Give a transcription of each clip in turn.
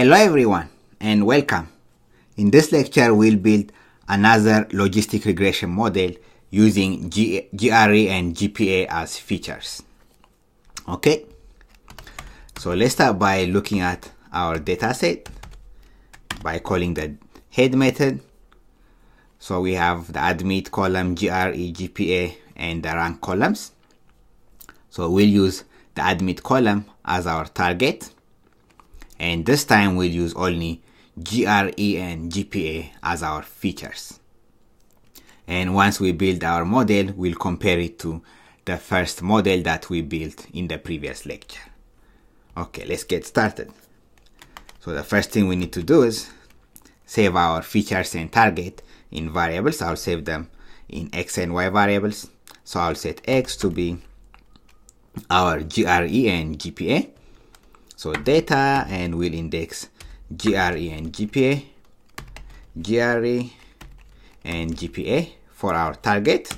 Hello everyone and welcome. In this lecture we'll build another logistic regression model using GRE and GPA as features. Okay, so let's start by looking at our dataset by calling the head method. So we have the admit column, GRE, GPA, and the rank columns. So we'll use the admit column as our target, and this time we'll use only GRE and GPA as our features. And once we build our model, we'll compare it to the first model that we built in the previous lecture. Okay, let's get started. So the first thing we need to do is save our features and target in variables. I'll save them in X and Y variables. So I'll set X to be our GRE and GPA. So data, and we'll index GRE and GPA, GRE and GPA. For our target,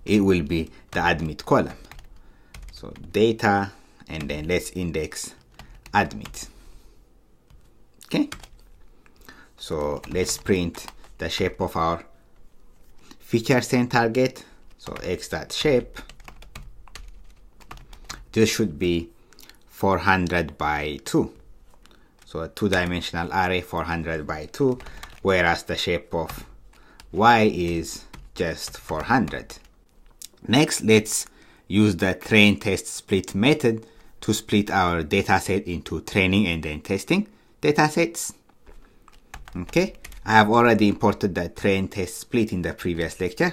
it will be the admit column. So data, and then let's index admit. Okay, so let's print the shape of our features and target. So x.shape, this should be 400 by 2. So a two-dimensional array 400 by 2, whereas the shape of y is just 400. Next, let's use the train test split method to split our dataset into training and then testing datasets. Okay, I have already imported the train test split in the previous lecture.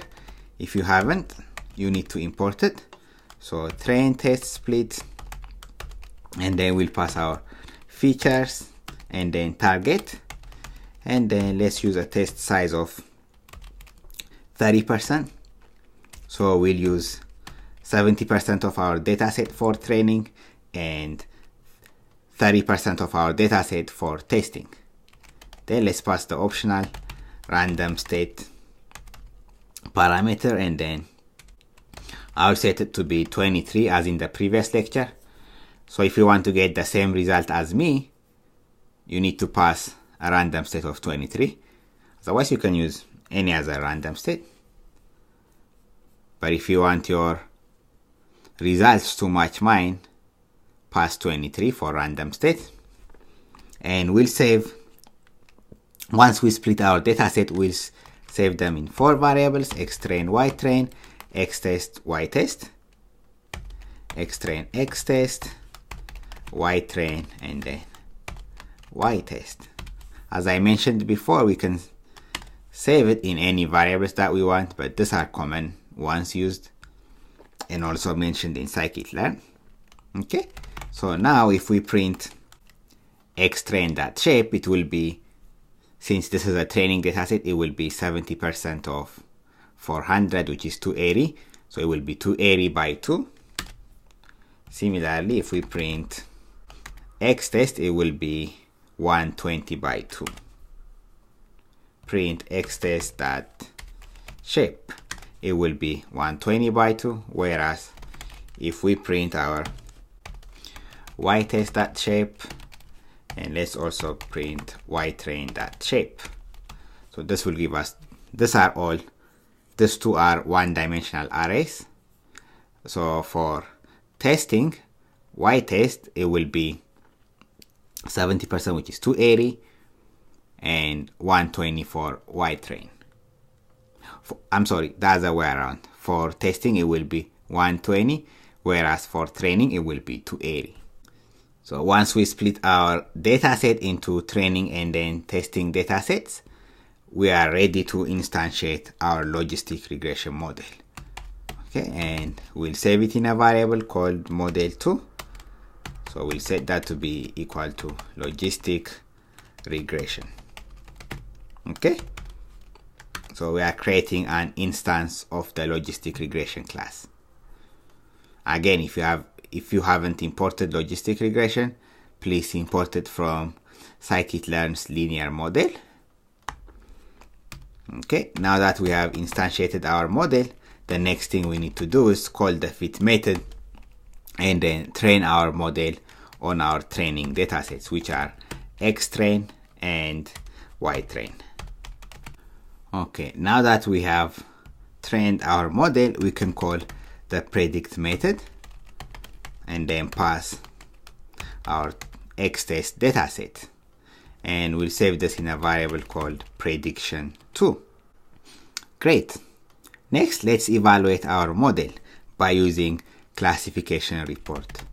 If you haven't, you need to import it. So train test split, and then we'll pass our features and then target, and then let's use a test size of 30%. So we'll use 70% of our dataset for training and 30% of our dataset for testing. Then let's pass the optional random state parameter, and then I'll set it to be 23 as in the previous lecture. So if you want to get the same result as me, you need to pass a random state of 23. Otherwise you can use any other random state. But if you want your results to match mine, pass 23 for random state. And we'll save, once we split our dataset, we'll save them in 4 variables: xtrain, ytrain, xtest, ytest, xtrain, xtest, ytrain, and then ytest. As I mentioned before, we can save it in any variables that we want, but these are common ones used and also mentioned in scikit-learn. Okay, so now if we print xtrain.shape, it will be, since this is a training dataset, it will be 70% of 400, which is 280. So it will be 280 by 2. Similarly, if we print xtest, it will be 120 by 2. Print xtest.shape, it will be 120 by 2, whereas if we print our ytest.shape, and let's also print ytrain.shape, so this will give us, these two are one-dimensional arrays. So for testing, ytest, it will be 70%, which is 280, and 120 for ytrain. I'm sorry, the other way around. For testing, it will be 120, whereas for training, it will be 280. So once we split our dataset into training and then testing datasets, we are ready to instantiate our logistic regression model. Okay, and we'll save it in a variable called model2. So we'll set that to be equal to logistic regression. Okay, so we are creating an instance of the logistic regression class. Again, if you haven't imported logistic regression, please import it from scikit-learn's linear model. Okay, now that we have instantiated our model, the next thing we need to do is call the fit method and then train our model on our training datasets, which are X-train and Y-train. Okay, now that we have trained our model, we can call the predict method and then pass our X-test dataset, and we'll save this in a variable called prediction2. Great. Next, let's evaluate our model by using classification report.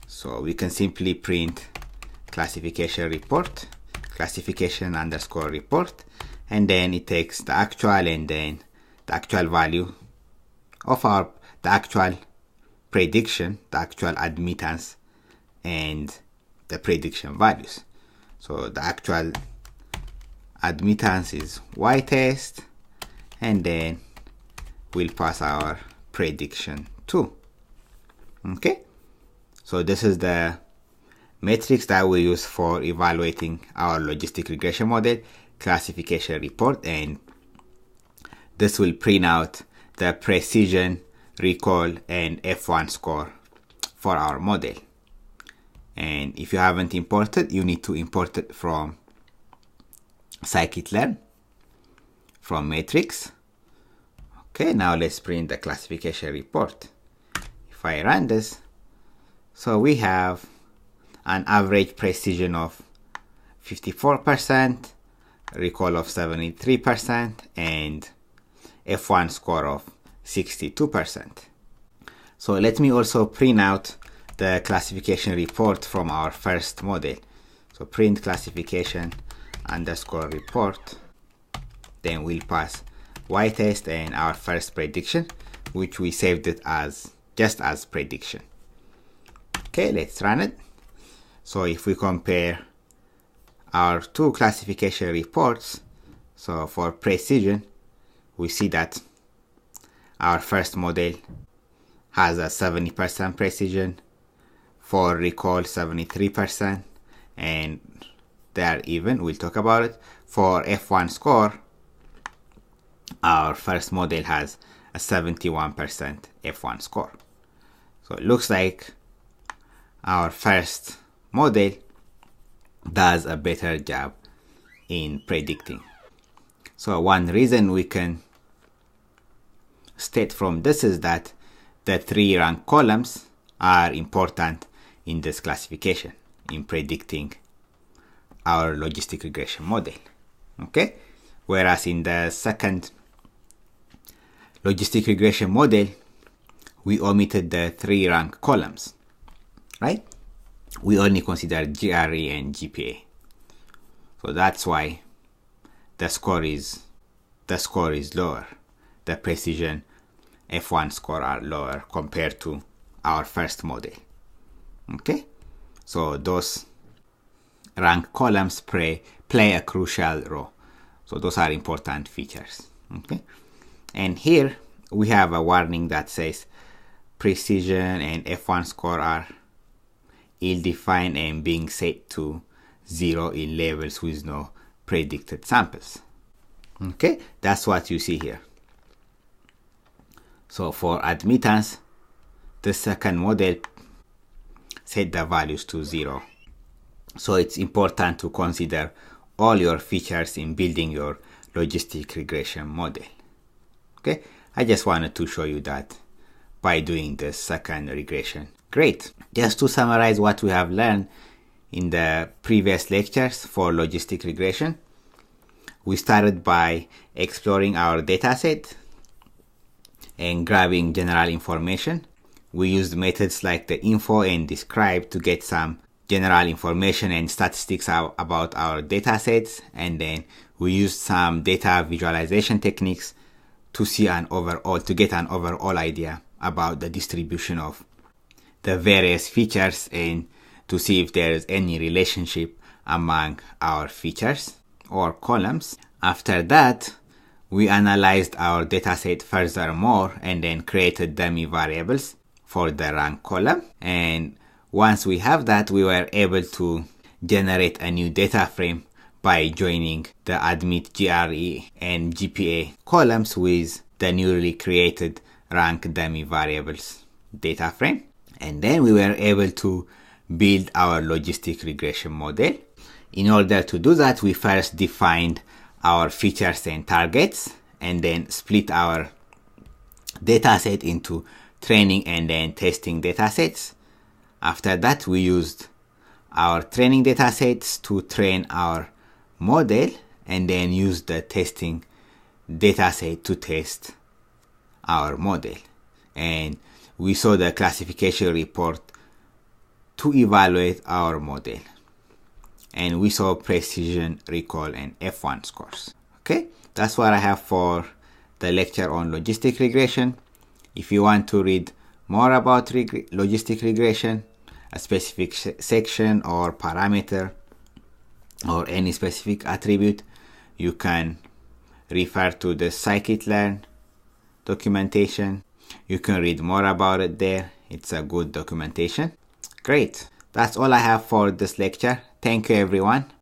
So we can simply print classification report, classification underscore report, and then it takes the actual and then the actual value of the actual prediction, the actual admittance, and the prediction values. So the actual admittance is Y test, and then we'll pass our prediction 2. Okay, so this is the metrics that we use for evaluating our logistic regression model, classification report, and this will print out the precision, recall, and F1 score for our model. And if you haven't imported, you need to import it from scikit-learn, from matrix. Okay, now let's print the classification report. If I run this, so we have an average precision of 54%, recall of 73%, and F1 score of 62%. So let me also print out the classification report from our first model. So print classification underscore report, then we'll pass Y test and our first prediction, which we saved it as just as prediction. Okay, let's run it. So if we compare our two classification reports, so for precision, we see that our first model has a 70% precision, for recall 73%, and they are even, we'll talk about it. For F1 score, our first model has a 71% F1 score. So it looks like our first model does a better job in predicting. So one reason we can state from this is that the 3 rank columns are important in this classification in predicting our logistic regression model. Okay, whereas in the second logistic regression model, we omitted the 3 rank columns, right? We only considered GRE and GPA. So that's why the score is lower. The precision F1 score are lower compared to our first model. Okay, so those rank columns play a crucial role. So those are important features. Okay, and here we have a warning that says precision and F1 score are ill-defined and being set to 0 in levels with no predicted samples. Okay, that's what you see here. So for admittance, the second model set the values to 0. So it's important to consider all your features in building your logistic regression model. Okay, I just wanted to show you that by doing the second regression. Great. Just to summarize what we have learned in the previous lectures for logistic regression, we started by exploring our dataset and grabbing general information. We used methods like the info and describe to get some general information and statistics about our datasets, and then we used some data visualization techniques to get an overall idea about the distribution of the various features and to see if there is any relationship among our features or columns. After that, we analyzed our dataset furthermore and then created dummy variables for the rank column. And once we have that, we were able to generate a new data frame by joining the admit, GRE, and GPA columns with the newly created rank dummy variables data frame. And then we were able to build our logistic regression model. In order to do that, we first defined our features and targets, and then split our dataset into training and then testing datasets. After that, we used our training datasets to train our model, and then use the testing dataset to test our model. And we saw the classification report to evaluate our model. And we saw precision, recall, and F1 scores. Okay, that's what I have for the lecture on logistic regression. If you want to read more about logistic regression, a specific section or parameter or any specific attribute, you can refer to the scikit-learn documentation. You can read more about it there. It's a good documentation. Great. That's all I have for this lecture. Thank you, everyone.